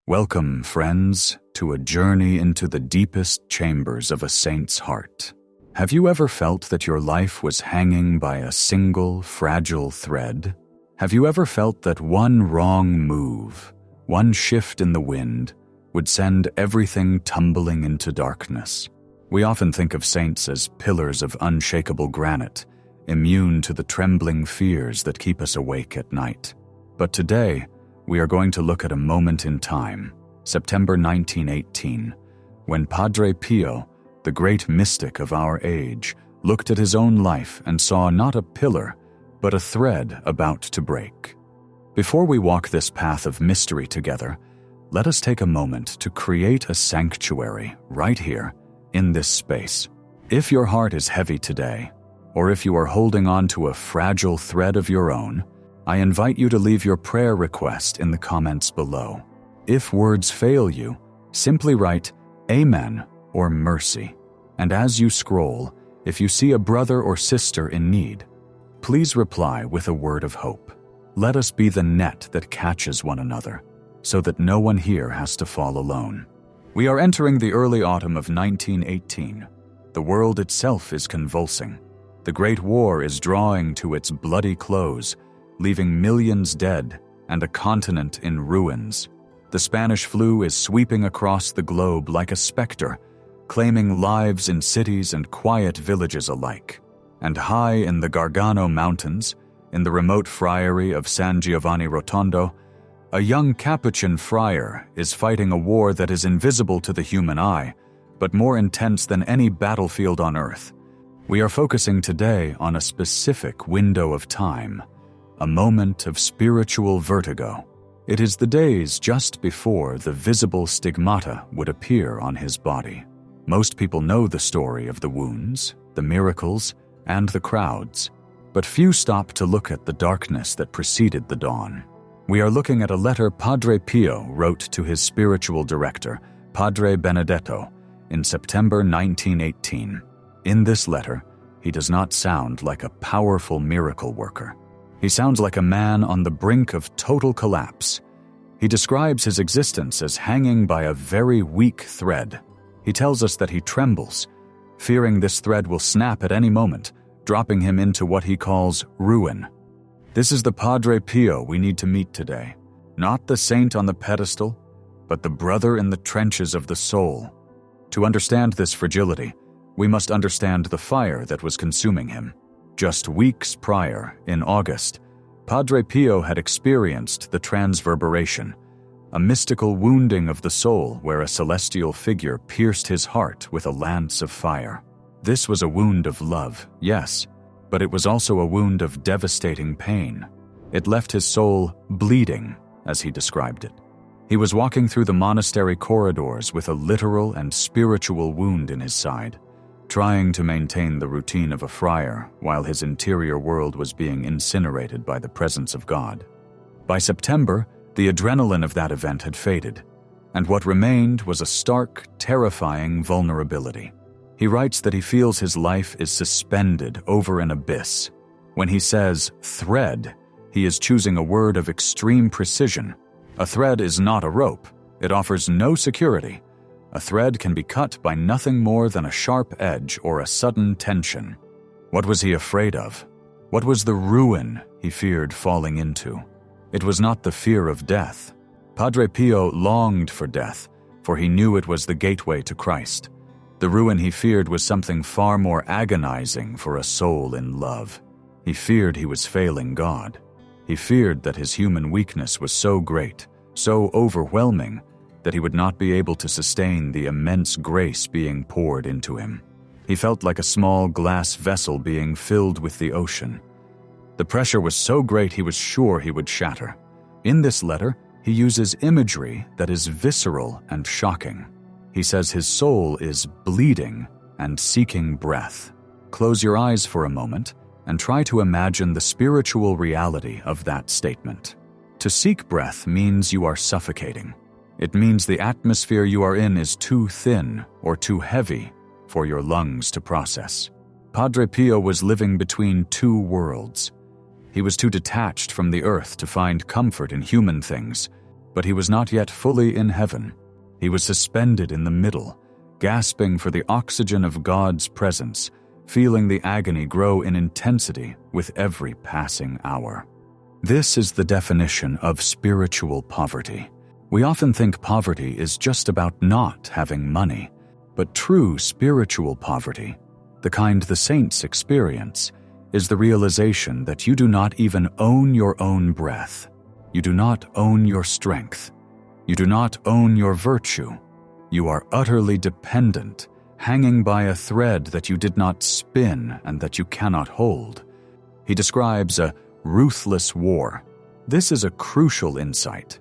Welcome, friends, to a journey into the deepest chambers of a saint's heart. Have you ever felt that your life was hanging by a single, fragile thread? Have you ever felt that one wrong move, one shift in the wind, would send everything tumbling into darkness? We often think of saints as pillars of unshakable granite, immune to the trembling fears that keep us awake at night. But today, we are going to look at a moment in time, September 1918, when Padre Pio, the great mystic of our age, looked at his own life and saw not a pillar, but a thread about to break. Before we walk this path of mystery together, let us take a moment to create a sanctuary right here, in this space. If your heart is heavy today, or if you are holding on to a fragile thread of your own, I invite you to leave your prayer request in the comments below. If words fail you, simply write Amen or Mercy. And as you scroll, if you see a brother or sister in need, please reply with a word of hope. Let us be the net that catches one another, so that no one here has to fall alone. We are entering the early autumn of 1918. The world itself is convulsing. The Great War is drawing to its bloody close, leaving millions dead and a continent in ruins. The Spanish flu is sweeping across the globe like a specter, claiming lives in cities and quiet villages alike. And high in the Gargano Mountains, in the remote friary of San Giovanni Rotondo, a young Capuchin friar is fighting a war that is invisible to the human eye, but more intense than any battlefield on earth. We are focusing today on a specific window of time, a moment of spiritual vertigo. It is the days just before the visible stigmata would appear on his body. Most people know the story of the wounds, the miracles, and the crowds, but few stop to look at the darkness that preceded the dawn. We are looking at a letter Padre Pio wrote to his spiritual director, Padre Benedetto, in September 1918. In this letter, he does not sound like a powerful miracle worker. He sounds like a man on the brink of total collapse. He describes his existence as hanging by a very weak thread. He tells us that he trembles, fearing this thread will snap at any moment, dropping him into what he calls ruin. This is the Padre Pio we need to meet today. Not the saint on the pedestal, but the brother in the trenches of the soul. To understand this fragility, we must understand the fire that was consuming him. Just weeks prior, in August, Padre Pio had experienced the transverberation, a mystical wounding of the soul where a celestial figure pierced his heart with a lance of fire. This was a wound of love, yes, but it was also a wound of devastating pain. It left his soul bleeding, as he described it. He was walking through the monastery corridors with a literal and spiritual wound in his side, trying to maintain the routine of a friar while his interior world was being incinerated by the presence of God. By September, the adrenaline of that event had faded, and what remained was a stark, terrifying vulnerability. He writes that he feels his life is suspended over an abyss. When he says thread, he is choosing a word of extreme precision. A thread is not a rope. It offers no security. A thread can be cut by nothing more than a sharp edge or a sudden tension. What was he afraid of? What was the ruin he feared falling into? It was not the fear of death. Padre Pio longed for death, for he knew it was the gateway to Christ. The ruin he feared was something far more agonizing for a soul in love. He feared he was failing God. He feared that his human weakness was so great, so overwhelming, that he would not be able to sustain the immense grace being poured into him. He felt like a small glass vessel being filled with the ocean. The pressure was so great he was sure he would shatter. In this letter, he uses imagery that is visceral and shocking. He says his soul is bleeding and seeking breath. Close your eyes for a moment and try to imagine the spiritual reality of that statement. To seek breath means you are suffocating. It means the atmosphere you are in is too thin or too heavy for your lungs to process. Padre Pio was living between two worlds. He was too detached from the earth to find comfort in human things, But he was not yet fully in heaven. He was suspended in the middle, gasping for the oxygen of God's presence, feeling the agony grow in intensity with every passing hour. This is the definition of spiritual poverty. We often think poverty is just about not having money, but true spiritual poverty, the kind the saints experience, is the realization that you do not even own your own breath. You do not own your strength. You do not own your virtue. You are utterly dependent, hanging by a thread that you did not spin and that you cannot hold. He describes a ruthless war. This is a crucial insight.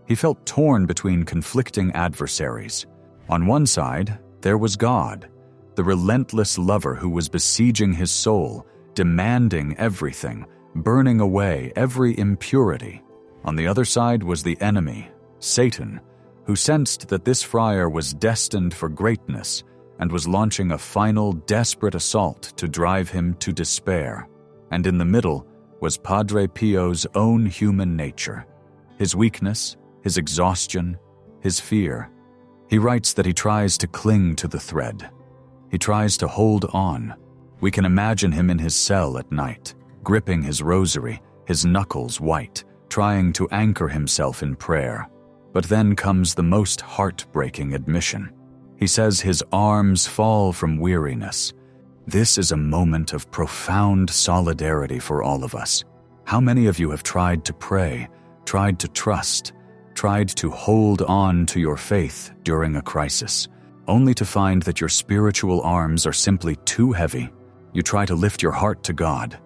He felt torn between conflicting adversaries. On one side, there was God, the relentless lover who was besieging his soul, demanding everything, burning away every impurity. On the other side was the enemy, Satan, who sensed that this friar was destined for greatness and was launching a final desperate assault to drive him to despair. And in the middle was Padre Pio's own human nature, his weakness, his exhaustion, his fear. He writes that he tries to cling to the thread. He tries to hold on. We can imagine him in his cell at night, gripping his rosary, his knuckles white, trying to anchor himself in prayer. But then comes the most heartbreaking admission. He says his arms fall from weariness. This is a moment of profound solidarity for all of us. How many of you have tried to pray, tried to trust, tried to hold on to your faith during a crisis, only to find that your spiritual arms are simply too heavy? You try to lift your heart to God,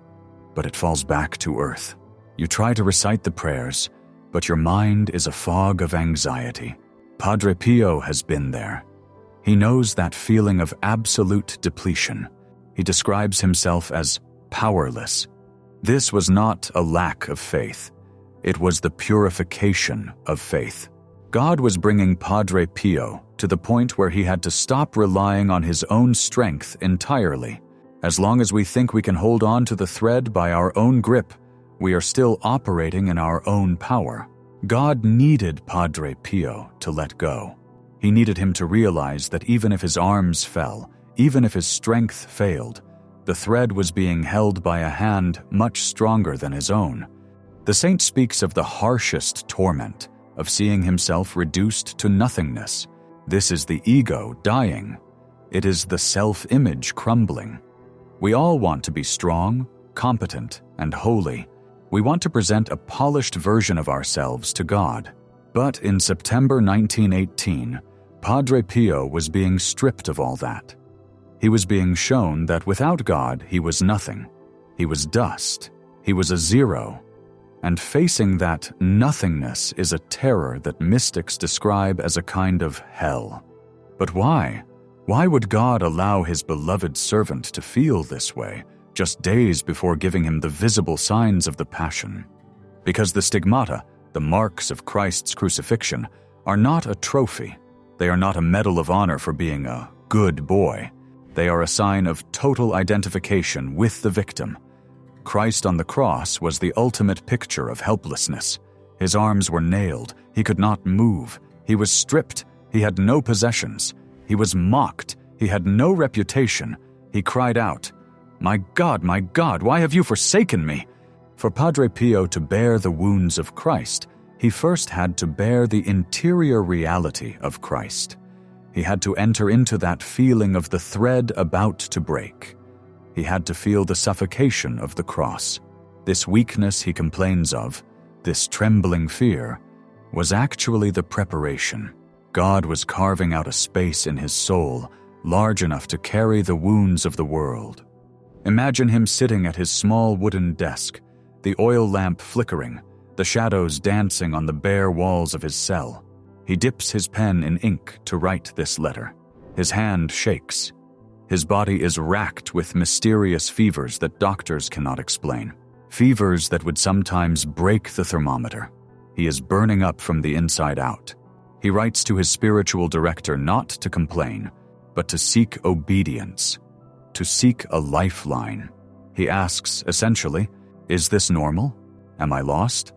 but it falls back to earth. You try to recite the prayers, but your mind is a fog of anxiety. Padre Pio has been there. He knows that feeling of absolute depletion. He describes himself as powerless. This was not a lack of faith. It was the purification of faith. God was bringing Padre Pio to the point where he had to stop relying on his own strength entirely. As long as we think we can hold on to the thread by our own grip, we are still operating in our own power. God needed Padre Pio to let go. He needed him to realize that even if his arms fell, even if his strength failed, the thread was being held by a hand much stronger than his own. The saint speaks of the harshest torment, of seeing himself reduced to nothingness. This is the ego dying. It is the self-image crumbling. We all want to be strong, competent, and holy. We want to present a polished version of ourselves to God. But in September 1918, Padre Pio was being stripped of all that. He was being shown that without God, he was nothing. He was dust. He was a zero. And facing that nothingness is a terror that mystics describe as a kind of hell. But why? Why would God allow his beloved servant to feel this way, just days before giving him the visible signs of the Passion? Because the stigmata, the marks of Christ's crucifixion, are not a trophy. They are not a medal of honor for being a good boy. They are a sign of total identification with the victim. Christ on the cross was the ultimate picture of helplessness. His arms were nailed. He could not move. He was stripped. He had no possessions. He was mocked. He had no reputation. He cried out, my God, why have you forsaken me?" For Padre Pio to bear the wounds of Christ, he first had to bear the interior reality of Christ. He had to enter into that feeling of the thread about to break. He had to feel the suffocation of the cross. This weakness he complains of, this trembling fear, was actually the preparation. God was carving out a space in his soul large enough to carry the wounds of the world. Imagine him sitting at his small wooden desk, the oil lamp flickering, the shadows dancing on the bare walls of his cell. He dips his pen in ink to write this letter. His hand shakes. His body is racked with mysterious fevers that doctors cannot explain. Fevers that would sometimes break the thermometer. He is burning up from the inside out. He writes to his spiritual director not to complain, but to seek obedience, to seek a lifeline. He asks, essentially, is this normal? Am I lost?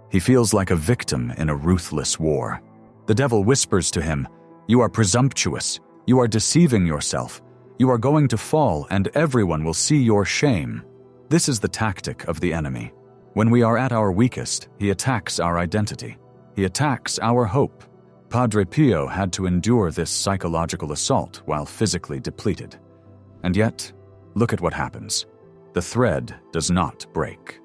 He feels like a victim in a ruthless war. The devil whispers to him, "You are presumptuous. You are deceiving yourself. You are going to fall, and everyone will see your shame." This is the tactic of the enemy. When we are at our weakest, he attacks our identity. He attacks our hope. Padre Pio had to endure this psychological assault while physically depleted. And yet, look at what happens. The thread does not break.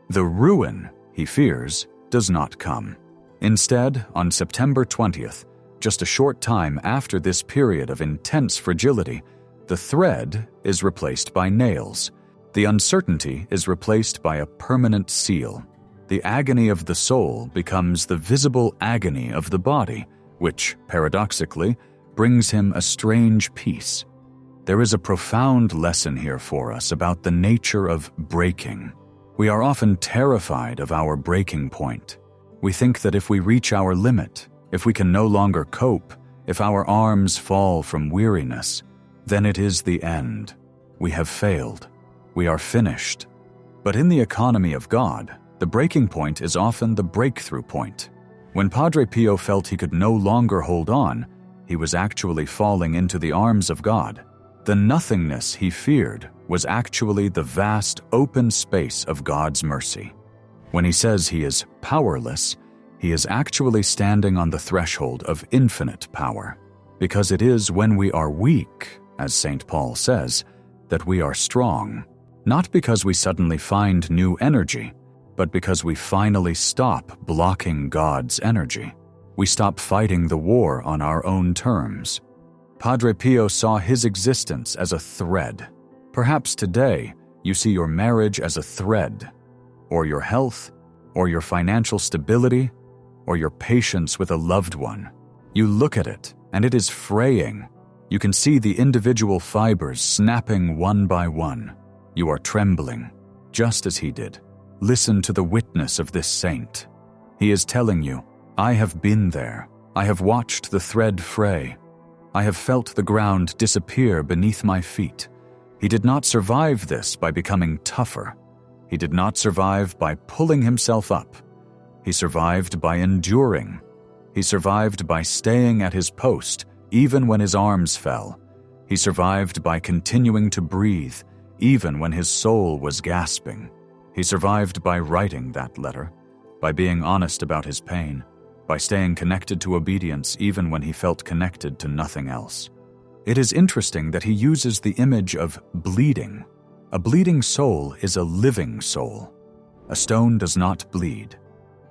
The ruin he fears does not come. Instead, on September 20th, just a short time after this period of intense fragility, the thread is replaced by nails. The uncertainty is replaced by a permanent seal. The agony of the soul becomes the visible agony of the body, which, paradoxically, brings him a strange peace. There is a profound lesson here for us about the nature of breaking. We are often terrified of our breaking point. We think that if we reach our limit, if we can no longer cope, if our arms fall from weariness, then it is the end. We have failed. We are finished. But in the economy of God, the breaking point is often the breakthrough point. When Padre Pio felt he could no longer hold on, he was actually falling into the arms of God. The nothingness he feared was actually the vast open space of God's mercy. When he says he is powerless, he is actually standing on the threshold of infinite power, because it is when we are weak, as St. Paul says, that we are strong. Not because we suddenly find new energy, but because we finally stop blocking God's energy. We stop fighting the war on our own terms. Padre Pio saw his existence as a thread. Perhaps today you see your marriage as a thread, or your health, or your financial stability, or your patience with a loved one. You look at it, and it is fraying. You can see the individual fibers snapping one by one. You are trembling, just as he did. Listen to the witness of this saint. He is telling you, "I have been there. I have watched the thread fray. I have felt the ground disappear beneath my feet." He did not survive this by becoming tougher. He did not survive by pulling himself up. He survived by enduring. He survived by staying at his post, even when his arms fell. He survived by continuing to breathe, even when his soul was gasping. He survived by writing that letter, by being honest about his pain, by staying connected to obedience even when he felt connected to nothing else. It is interesting that he uses the image of bleeding. A bleeding soul is a living soul. A stone does not bleed.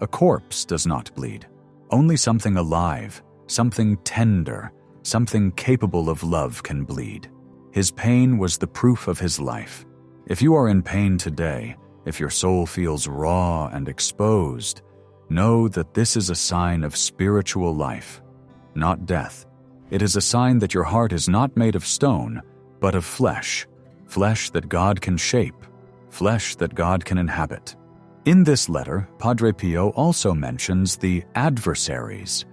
A corpse does not bleed. Only something alive, something tender, something capable of love can bleed. His pain was the proof of his life. If you are in pain today, if your soul feels raw and exposed, know that this is a sign of spiritual life, not death. It is a sign that your heart is not made of stone, but of flesh, flesh that God can shape, flesh that God can inhabit. In this letter, Padre Pio also mentions the adversaries.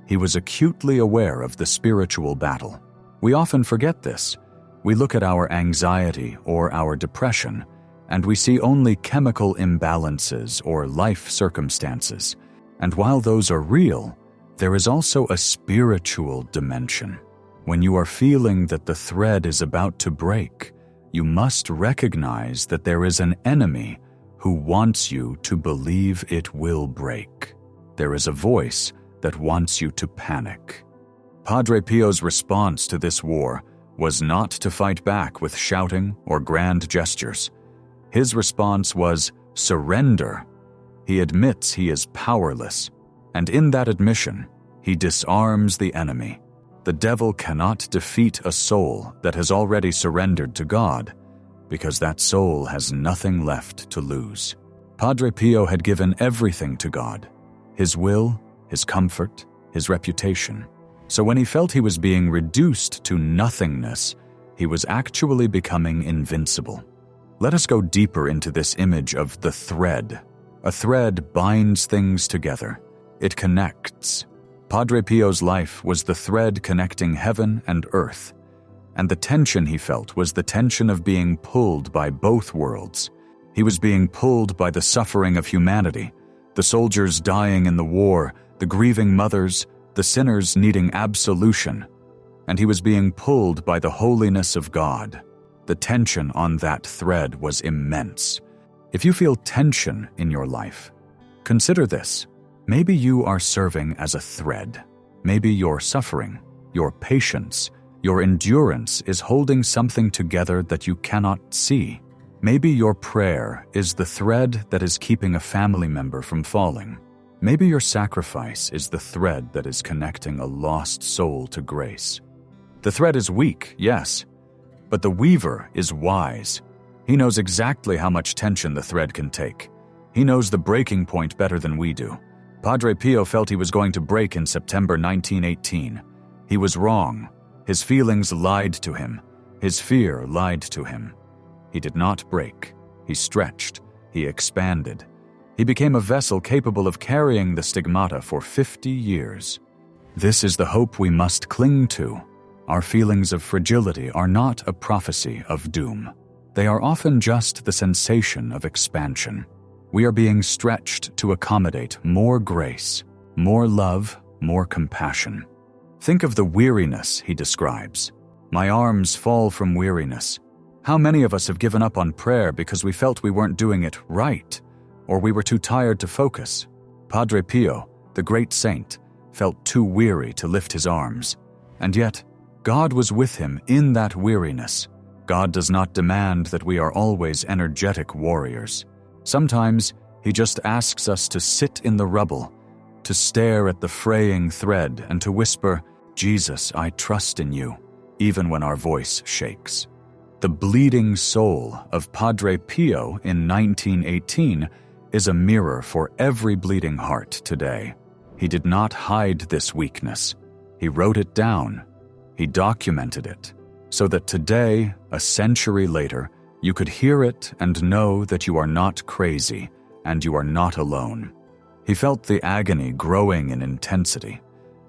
He was acutely aware of the spiritual battle. We often forget this. We look at our anxiety or our depression, and we see only chemical imbalances or life circumstances. And while those are real, there is also a spiritual dimension. When you are feeling that the thread is about to break, you must recognize that there is an enemy who wants you to believe it will break. There is a voice that wants you to panic. Padre Pio's response to this war was not to fight back with shouting or grand gestures. His response was surrender. He admits he is powerless, and in that admission, he disarms the enemy. The devil cannot defeat a soul that has already surrendered to God, because that soul has nothing left to lose. Padre Pio had given everything to God: his will, his comfort, his reputation. So when he felt he was being reduced to nothingness, he was actually becoming invincible. Let us go deeper into this image of the thread. A thread binds things together. It connects. Padre Pio's life was the thread connecting heaven and earth, and the tension he felt was the tension of being pulled by both worlds. He was being pulled by the suffering of humanity, The soldiers dying in the war, the grieving mothers, the sinners needing absolution. And he was being pulled by the holiness of God. The tension on that thread was immense. If you feel tension in your life, consider this. Maybe you are serving as a thread. Maybe your suffering, your patience, your endurance is holding something together that you cannot see. Maybe your prayer is the thread that is keeping a family member from falling. Maybe your sacrifice is the thread that is connecting a lost soul to grace. The thread is weak, yes, but the weaver is wise. He knows exactly how much tension the thread can take. He knows the breaking point better than we do. Padre Pio felt he was going to break in September 1918. He was wrong. His feelings lied to him. His fear lied to him. He did not break. He stretched. He expanded. He became a vessel capable of carrying the stigmata for 50 years. This is the hope we must cling to. Our feelings of fragility are not a prophecy of doom. They are often just the sensation of expansion. We are being stretched to accommodate more grace, more love, more compassion. Think of the weariness he describes. My arms fall from weariness. How many of us have given up on prayer because we felt we weren't doing it right, or we were too tired to focus? Padre Pio, the great saint, felt too weary to lift his arms. And yet, God was with him in that weariness. God does not demand that we are always energetic warriors. Sometimes, he just asks us to sit in the rubble, to stare at the fraying thread and to whisper, "Jesus, I trust in you," even when our voice shakes. The bleeding soul of Padre Pio in 1918 is a mirror for every bleeding heart today. He did not hide this weakness. He wrote it down. He documented it, so that today, a century later, you could hear it and know that you are not crazy and you are not alone. He felt the agony growing in intensity.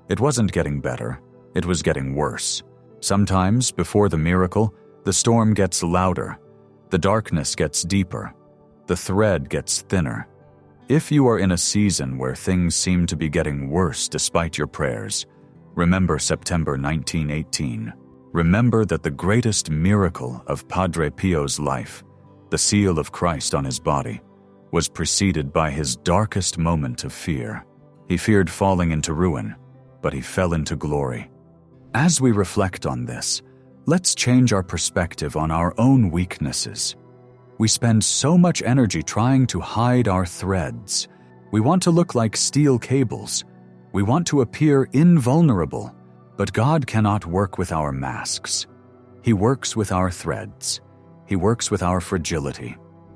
It wasn't getting better, it was getting worse. Sometimes, before the miracle, the storm gets louder, the darkness gets deeper, the thread gets thinner. If you are in a season where things seem to be getting worse despite your prayers, remember September 1918. Remember that the greatest miracle of Padre Pio's life, the seal of Christ on his body, was preceded by his darkest moment of fear. He feared falling into ruin, but he fell into glory. As we reflect on this, let's change our perspective on our own weaknesses. We spend so much energy trying to hide our threads. We want to look like steel cables. We want to appear invulnerable. But God cannot work with our masks. He works with our threads. He works with our fragility.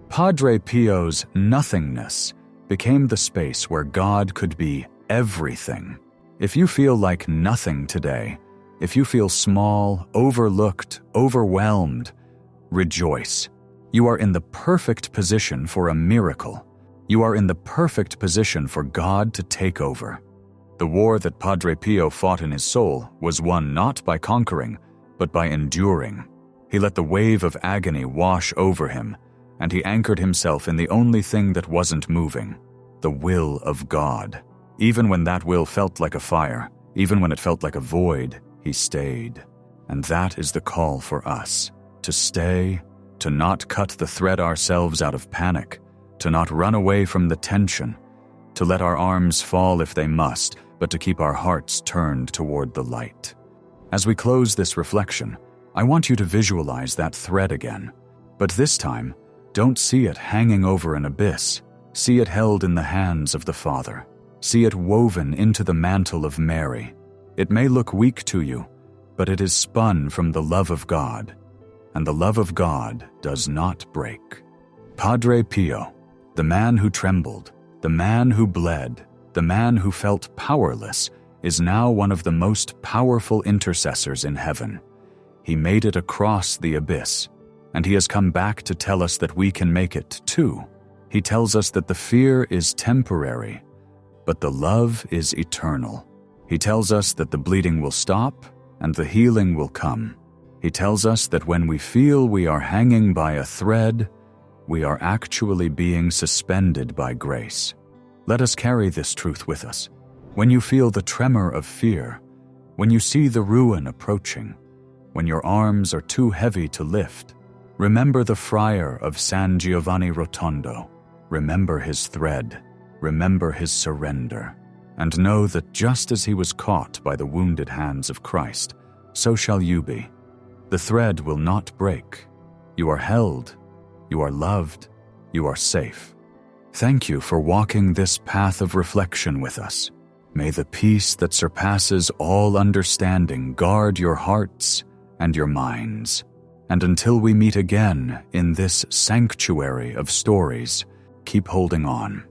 Padre Pio's nothingness became the space where God could be everything. If you feel like nothing today, if you feel small, overlooked, overwhelmed, rejoice. You are in the perfect position for a miracle. You are in the perfect position for God to take over. The war that Padre Pio fought in his soul was won not by conquering, but by enduring. He let the wave of agony wash over him, and he anchored himself in the only thing that wasn't moving, the will of God. Even when that will felt like a fire, even when it felt like a void, he stayed. And that is the call for us, to stay, to not cut the thread ourselves out of panic, to not run away from the tension, to let our arms fall if they must, but to keep our hearts turned toward the light. As we close this reflection, I want you to visualize that thread again. But this time, don't see it hanging over an abyss. See it held in the hands of the Father. See it woven into the mantle of Mary. It may look weak to you, but it is spun from the love of God. And the love of God does not break. Padre Pio, the man who trembled, the man who bled, the man who felt powerless, is now one of the most powerful intercessors in heaven. He made it across the abyss, and he has come back to tell us that we can make it too. He tells us that the fear is temporary, but the love is eternal. He tells us that the bleeding will stop and the healing will come. He tells us that when we feel we are hanging by a thread, we are actually being suspended by grace. Let us carry this truth with us. When you feel the tremor of fear, when you see the ruin approaching, when your arms are too heavy to lift, remember the friar of San Giovanni Rotondo. Remember his thread. Remember his surrender. And know that just as he was caught by the wounded hands of Christ, so shall you be. The thread will not break. You are held. You are loved. You are safe. Thank you for walking this path of reflection with us. May the peace that surpasses all understanding guard your hearts and your minds. And until we meet again in this sanctuary of stories, keep holding on.